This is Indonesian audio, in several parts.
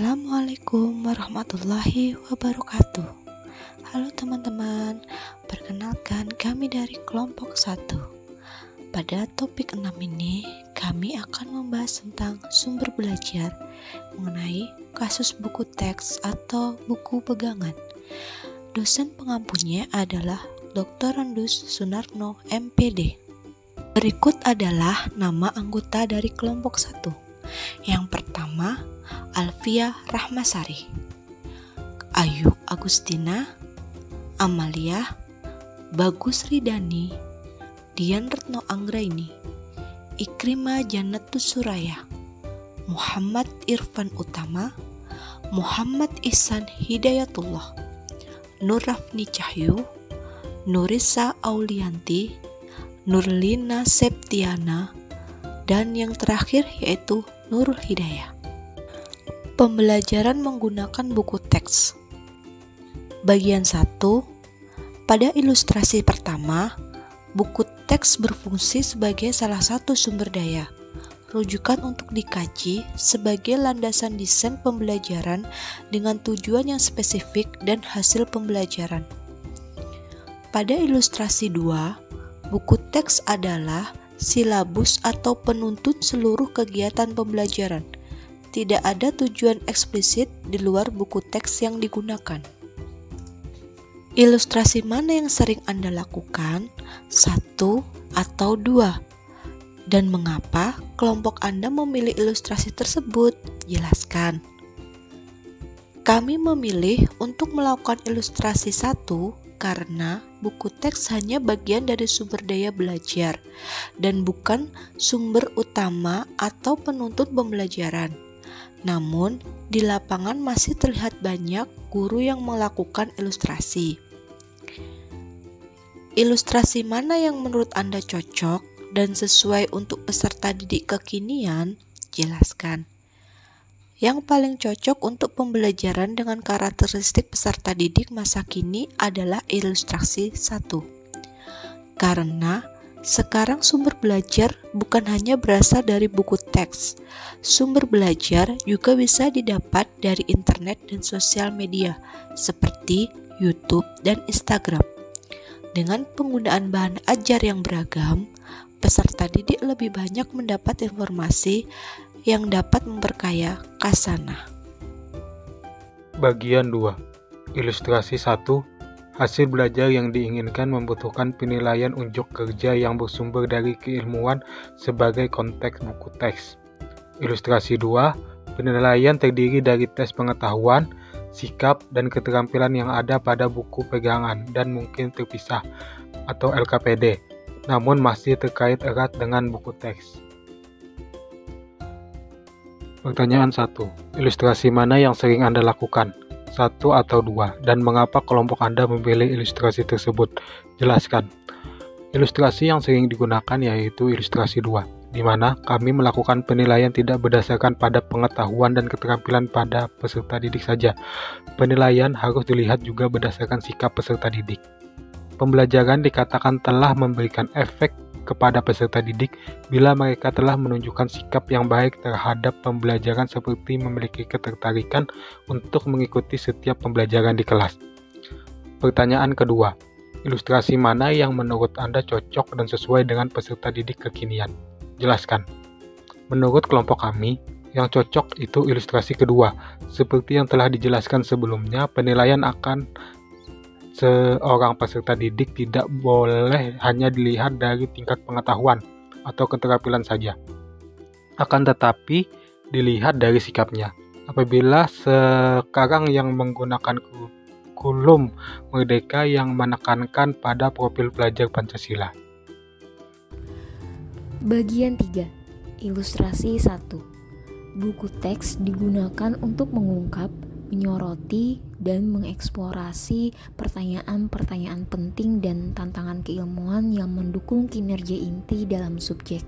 Assalamualaikum warahmatullahi wabarakatuh. Halo teman-teman, perkenalkan kami dari kelompok 1. Pada topik 6 ini, kami akan membahas tentang sumber belajar mengenai kasus buku teks atau buku pegangan. Dosen pengampunya adalah Dr. Rendus Sunarno, MPD. Berikut adalah nama anggota dari kelompok 1. Yang pertama, Alfia Rahmasari, Ayu Agustina, Amalia, Bagus Ridani, Dian Retno Anggraini, Ikrima Jannatus Suraya, Muhammad Irfan Utama, Muhammad Ihsan Hidayatullah, Nur Rafni Cahyu, Nurisa Aulianti, Nurlina Septiana, dan yang terakhir yaitu Nurul Hidayah. Pembelajaran menggunakan buku teks. Bagian 1. Pada ilustrasi pertama, buku teks berfungsi sebagai salah satu sumber daya, rujukan untuk dikaji sebagai landasan desain pembelajaran dengan tujuan yang spesifik dan hasil pembelajaran. Pada ilustrasi 2, buku teks adalah silabus atau penuntun seluruh kegiatan pembelajaran. Tidak ada tujuan eksplisit di luar buku teks yang digunakan. Ilustrasi mana yang sering Anda lakukan? 1 atau 2? Dan mengapa kelompok Anda memilih ilustrasi tersebut? Jelaskan. Kami memilih untuk melakukan ilustrasi 1 karena buku teks hanya bagian dari sumber daya belajar dan bukan sumber utama atau penuntut pembelajaran. Namun, di lapangan masih terlihat banyak guru yang melakukan ilustrasi. Ilustrasi mana yang menurut Anda cocok dan sesuai untuk peserta didik kekinian? Jelaskan. Yang paling cocok untuk pembelajaran dengan karakteristik peserta didik masa kini adalah ilustrasi 1. Karena sekarang sumber belajar bukan hanya berasal dari buku teks. Sumber belajar juga bisa didapat dari internet dan sosial media seperti YouTube dan Instagram. Dengan penggunaan bahan ajar yang beragam, peserta didik lebih banyak mendapat informasi yang dapat memperkaya Kasana. Bagian 2. Ilustrasi 1. Hasil belajar yang diinginkan membutuhkan penilaian unjuk kerja yang bersumber dari keilmuan sebagai konteks buku teks. Ilustrasi 2. Penilaian terdiri dari tes pengetahuan, sikap, dan keterampilan yang ada pada buku pegangan dan mungkin terpisah atau LKPD, namun masih terkait erat dengan buku teks. Pertanyaan 1. Ilustrasi mana yang sering Anda lakukan? 1 atau 2? Dan mengapa kelompok Anda memilih ilustrasi tersebut? Jelaskan. Ilustrasi yang sering digunakan yaitu ilustrasi 2, di mana kami melakukan penilaian tidak berdasarkan pada pengetahuan dan keterampilan pada peserta didik saja. Penilaian harus dilihat juga berdasarkan sikap peserta didik. Pembelajaran dikatakan telah memberikan efek kepada peserta didik bila mereka telah menunjukkan sikap yang baik terhadap pembelajaran seperti memiliki ketertarikan untuk mengikuti setiap pembelajaran di kelas. Pertanyaan kedua, ilustrasi mana yang menurut Anda cocok dan sesuai dengan peserta didik kekinian? Jelaskan. Menurut kelompok kami, yang cocok itu ilustrasi kedua. Seperti yang telah dijelaskan sebelumnya, penilaian akan seorang peserta didik tidak boleh hanya dilihat dari tingkat pengetahuan atau keterampilan saja, akan tetapi dilihat dari sikapnya. Apabila sekarang yang menggunakan kurikulum Merdeka yang menekankan pada profil pelajar Pancasila. Bagian 3. Ilustrasi 1. Buku teks digunakan untuk mengungkap, menyoroti, dan mengeksplorasi pertanyaan-pertanyaan penting dan tantangan keilmuan yang mendukung kinerja inti dalam subjek.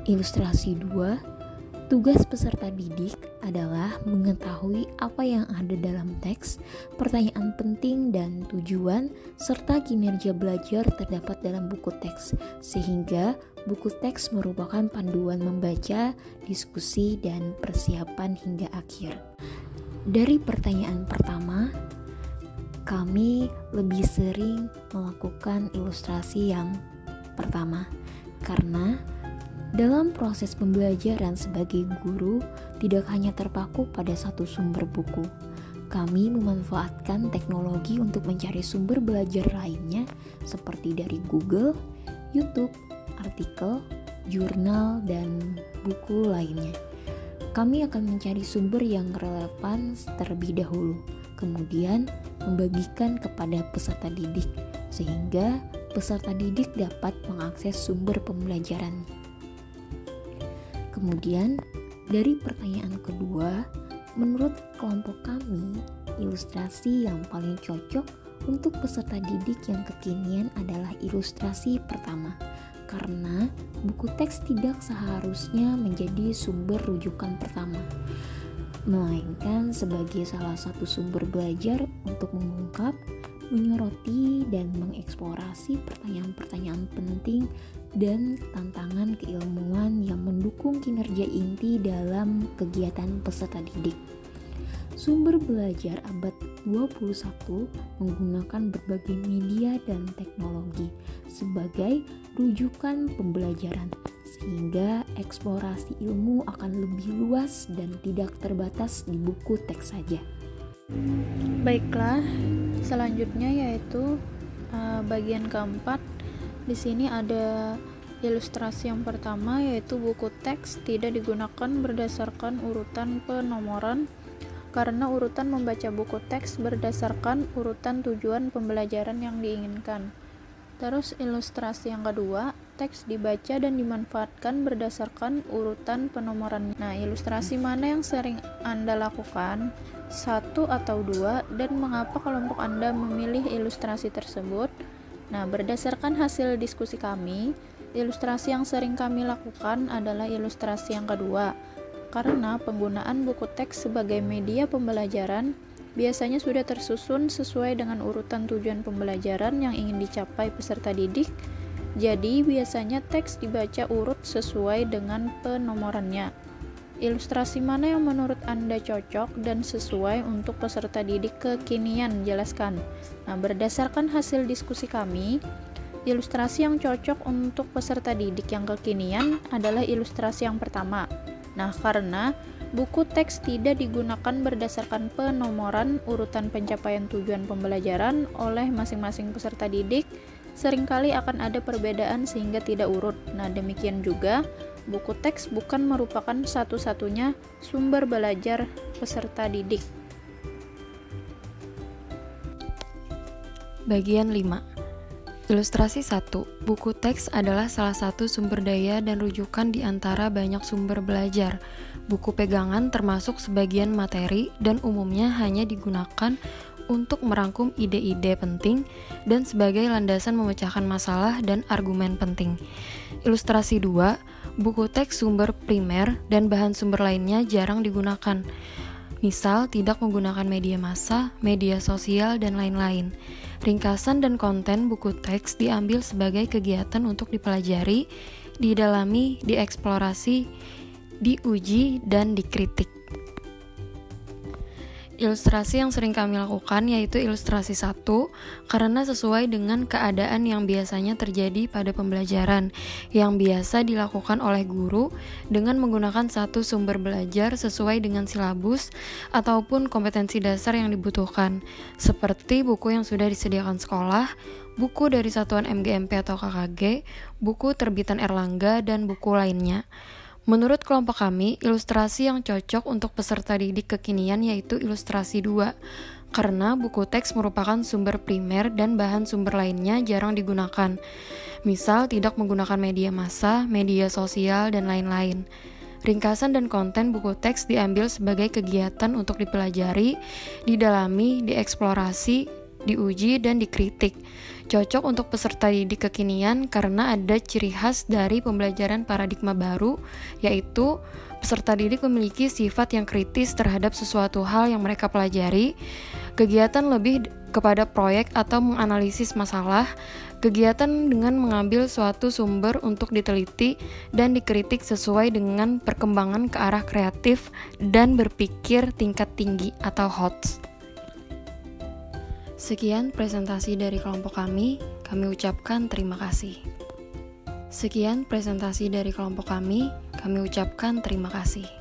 Ilustrasi 2. Tugas peserta didik adalah mengetahui apa yang ada dalam teks, pertanyaan penting dan tujuan, serta kinerja belajar terdapat dalam buku teks, sehingga Buku teks merupakan panduan membaca, diskusi, dan persiapan hingga akhir. Dari pertanyaan pertama, kami lebih sering melakukan ilustrasi yang pertama, karena dalam proses pembelajaran sebagai guru tidak hanya terpaku pada satu sumber buku. Kami memanfaatkan teknologi untuk mencari sumber belajar lainnya seperti dari Google, YouTube, artikel, jurnal, dan buku lainnya. Kami akan mencari sumber yang relevan terlebih dahulu, kemudian membagikan kepada peserta didik, sehingga peserta didik dapat mengakses sumber pembelajaran. Kemudian, dari pertanyaan kedua, menurut kelompok kami, ilustrasi yang paling cocok untuk peserta didik yang kekinian adalah ilustrasi pertama, karena buku teks tidak seharusnya menjadi sumber rujukan pertama, melainkan sebagai salah satu sumber belajar untuk mengungkap, menyoroti, dan mengeksplorasi pertanyaan-pertanyaan penting dan tantangan keilmuan yang mendukung kinerja inti dalam kegiatan peserta didik. Sumber belajar abad 21 menggunakan berbagai media dan teknologi sebagai rujukan pembelajaran, sehingga eksplorasi ilmu akan lebih luas dan tidak terbatas di buku teks saja. Baiklah, selanjutnya yaitu bagian keempat. Di sini ada ilustrasi yang pertama, yaitu buku teks tidak digunakan berdasarkan urutan penomoran karena urutan membaca buku teks berdasarkan urutan tujuan pembelajaran yang diinginkan. Terus ilustrasi yang kedua, teks dibaca dan dimanfaatkan berdasarkan urutan penomoran. Nah, ilustrasi mana yang sering Anda lakukan? 1 atau 2, dan mengapa kelompok Anda memilih ilustrasi tersebut? Nah, berdasarkan hasil diskusi kami, ilustrasi yang sering kami lakukan adalah ilustrasi yang kedua, karena penggunaan buku teks sebagai media pembelajaran biasanya sudah tersusun sesuai dengan urutan tujuan pembelajaran yang ingin dicapai peserta didik. Jadi, biasanya teks dibaca urut sesuai dengan penomorannya. Ilustrasi mana yang menurut Anda cocok dan sesuai untuk peserta didik kekinian? Jelaskan. Nah, berdasarkan hasil diskusi kami, ilustrasi yang cocok untuk peserta didik yang kekinian adalah ilustrasi yang pertama. Nah, karena buku teks tidak digunakan berdasarkan penomoran urutan pencapaian tujuan pembelajaran oleh masing-masing peserta didik, seringkali akan ada perbedaan sehingga tidak urut. Nah, demikian juga buku teks bukan merupakan satu-satunya sumber belajar peserta didik. Bagian 5. Ilustrasi 1. Buku teks adalah salah satu sumber daya dan rujukan di antara banyak sumber belajar. Buku pegangan termasuk sebagian materi dan umumnya hanya digunakan untuk merangkum ide-ide penting dan sebagai landasan memecahkan masalah dan argumen penting. Ilustrasi 2. Buku teks sumber primer dan bahan sumber lainnya jarang digunakan. Misal, tidak menggunakan media massa, media sosial, dan lain-lain. Ringkasan dan konten buku teks diambil sebagai kegiatan untuk dipelajari, didalami, dieksplorasi, diuji, dan dikritik. Ilustrasi yang sering kami lakukan yaitu ilustrasi 1, karena sesuai dengan keadaan yang biasanya terjadi pada pembelajaran, yang biasa dilakukan oleh guru dengan menggunakan satu sumber belajar sesuai dengan silabus ataupun kompetensi dasar yang dibutuhkan, seperti buku yang sudah disediakan sekolah, buku dari satuan MGMP atau KKG, buku terbitan Erlangga, dan buku lainnya. Menurut kelompok kami, ilustrasi yang cocok untuk peserta didik kekinian yaitu ilustrasi 2, karena buku teks merupakan sumber primer dan bahan sumber lainnya jarang digunakan. Misal, tidak menggunakan media massa, media sosial, dan lain-lain. Ringkasan dan konten buku teks diambil sebagai kegiatan untuk dipelajari, didalami, dieksplorasi, diuji, dan dikritik. Cocok untuk peserta didik kekinian karena ada ciri khas dari pembelajaran paradigma baru, yaitu peserta didik memiliki sifat yang kritis terhadap sesuatu hal yang mereka pelajari, kegiatan lebih kepada proyek atau menganalisis masalah, Kegiatan dengan mengambil suatu sumber untuk diteliti dan dikritik sesuai dengan perkembangan ke arah kreatif dan berpikir tingkat tinggi atau HOTS. Sekian presentasi dari kelompok kami ucapkan terima kasih. Sekian presentasi dari kelompok kami ucapkan terima kasih.